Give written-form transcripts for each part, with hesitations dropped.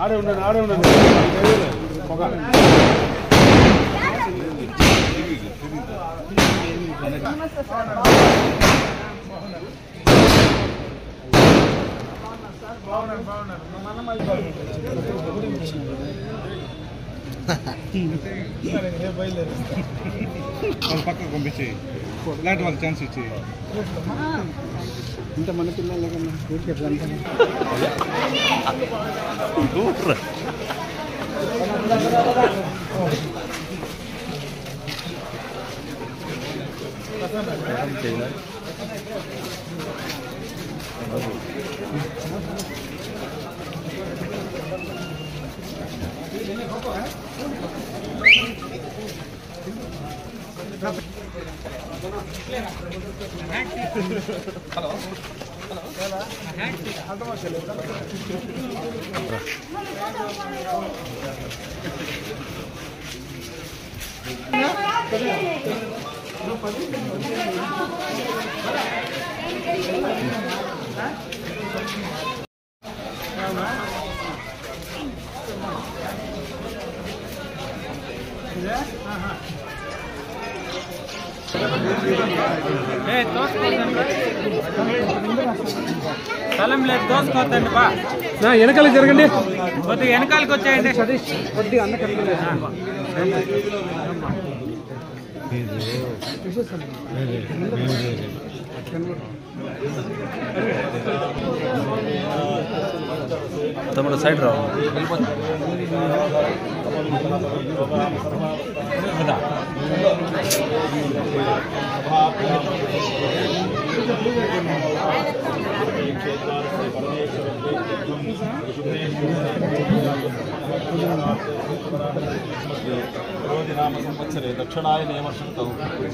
ఆడే ఉండండి పొగ పక్కకు పంపించి ఇలాంటి వాళ్ళకి ఛాన్స్ ఇచ్చి ఇంత మన పిల్లలు హలో స్థలం లేదు దోసుకోవద్దండి బా వెనకాలకి జరగండి కొద్దిగా వెనకాలకి వచ్చేయండి కొద్దిగా అన్న తమ్ముడు సైడ్ రావు नाम संवत्सरे दक्षिणाय नियमर्षन्तौ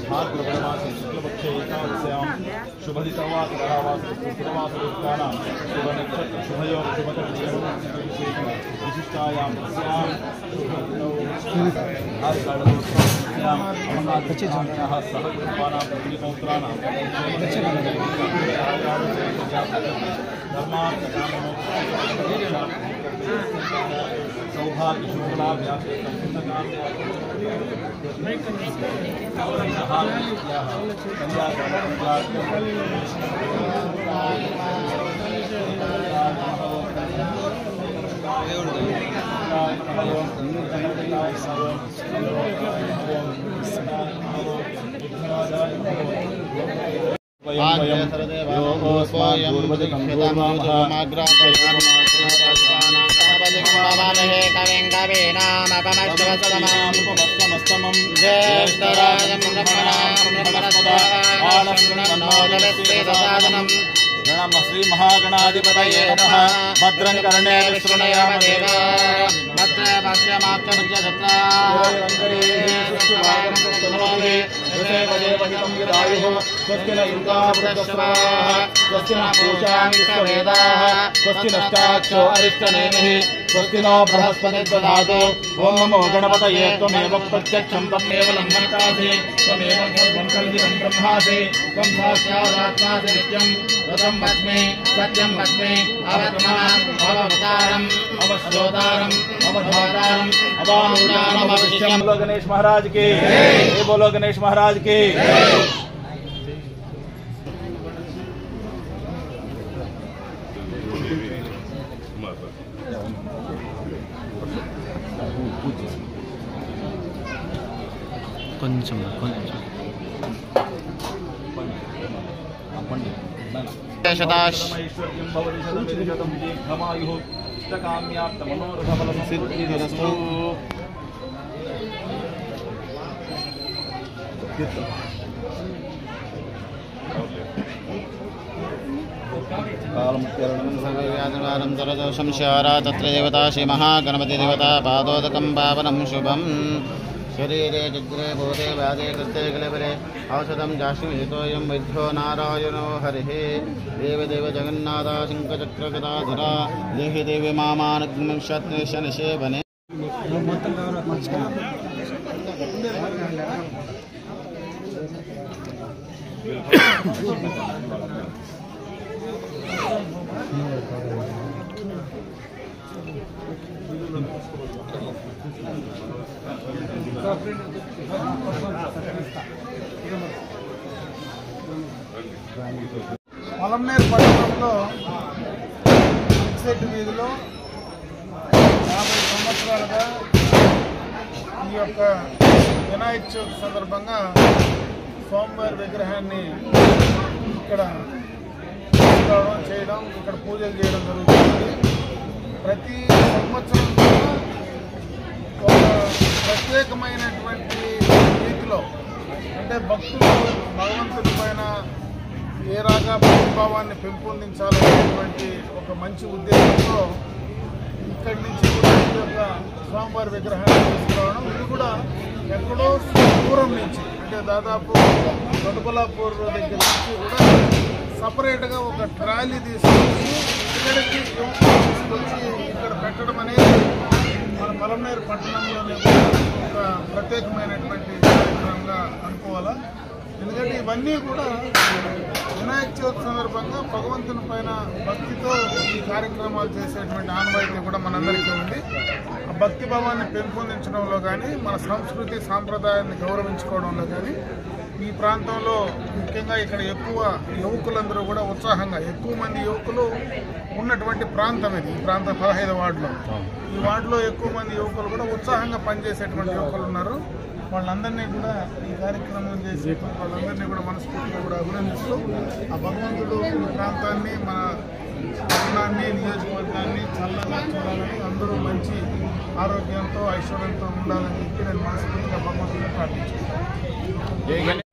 भाद्रपदमासे शुक्लपक्षे एकादश्यां शुभदितवासुरावासुरवासुरुक्तानां शुभनक्षत्र शुभयोः विशिष्टायां तस्यां अमरनाथाः सह कुटुम्बानां पत्नीपौत्राणां श्री महागणाधिपतये नमः। भद्रं कर्णे विशृणुयाम देवा भद्रे भाष्यमाक्षमज्जदत्ता स्वस्ति न इन्द्रावृतस्वाः स्वस्ति न पूषां विश्ववेदाः स्वस्ति नष्टाक्षो अरिष्टनेमिः स्वस्ति नो बृहस्पतिर्दधातु। ॐ नमो गणपतये त्वमेव प्रत्यक्षं त्वमेव लम्बन्तासि त्वमेव सर्वं कल्पितं ब्रह्मासि त्वं साक्षादात्मासि नित्यं रतं वच्मि सत्यं वच्मि अवत्मः अवतारम् अवश्रोतारम् अवधातारम् अवानुदानम् अवशिष्यम्। बोलो गणेश महाराज की जय। बोलो गणेश महाराज की కొంచెం संशारा तत्र देवता श्री महागणपति देवता पादोदकं पावनं शुभम् शरीरे जिग्रे भूते व्याधे कृते कलेबरे औषधं जाष्णुहितोऽयं वैद्यो नारायणो हरिः। देवदेव जगन्नाथ शङ्खचक्रगदाधरा देहि देवी मामानुग्निशनिषेवने మలంనేరు పట్టణంలో ఎక్సైట్ వీధిలో 50 సంవత్సరాలుగా ఈ యొక్క వినాయక చవితి సందర్భంగా స్వామివారి విగ్రహాన్ని ఇక్కడ చేయడం, ఇక్కడ పూజలు చేయడం జరుగుతుంది. ప్రతి సంవత్సరం ఒక ప్రత్యేకమైనటువంటి రీతిలో అంటే భక్తులు భగవంతుడి పైన ఏ రాగా భక్తిభావాన్ని పెంపొందించాలనేటువంటి ఒక మంచి ఉద్దేశంతో ఇక్కడి నుంచి కూడా ఈ యొక్క స్వామివారి విగ్రహాన్ని తీసుకురావడం. ఇది కూడా ఎక్కడో దూరం నుంచి అంటే దాదాపు దొడ్డబల్లాపూర్ దగ్గర నుంచి కూడా సపరేట్గా ఒక ట్రాలీ తీసుకొచ్చి ఇక్కడికి తీసుకొచ్చి ఇక్కడ పెట్టడం అనేది మన మలంనేరు పట్టణంలోనే ఒక ప్రత్యేకమైనటువంటి కార్యక్రమంగా అనుకోవాలా. ఎందుకంటే ఇవన్నీ కూడా వినాయక చవితి సందర్భంగా భగవంతుని పైన భక్తితో ఈ కార్యక్రమాలు చేసేటువంటి ఆనవాయితీ కూడా మనందరికీ ఉంది. ఆ భక్తి భావాన్ని పెంపొందించడంలో కానీ మన సంస్కృతి సాంప్రదాయాన్ని గౌరవించుకోవడంలో కానీ ఈ ప్రాంతంలో ముఖ్యంగా ఇక్కడ ఎక్కువ యువకులందరూ కూడా ఉత్సాహంగా ఎక్కువ మంది యువకులు ఉన్నటువంటి ప్రాంతం ఇది. ఈ ప్రాంతం 15 వార్డులో, ఈ వార్డులో ఎక్కువ మంది యువకులు కూడా ఉత్సాహంగా పనిచేసేటువంటి యువకులు ఉన్నారు. వాళ్ళందరినీ కూడా ఈ కార్యక్రమం చేసే వాళ్ళందరినీ కూడా మనస్ఫూర్తిగా కూడా అభినందిస్తూ ఆ భగవంతుడు ఈ ప్రాంతాన్ని మన పట్టణాన్ని నియోజకవర్గాన్ని చల్లగా చూడాలని అందరూ మంచి ఆరోగ్యంతో ఐశ్వర్యంతో ఉండాలని చెప్పి నేను మనస్ఫూర్తిగా భగవంతుడిని ప్రార్థించుకుంటాను.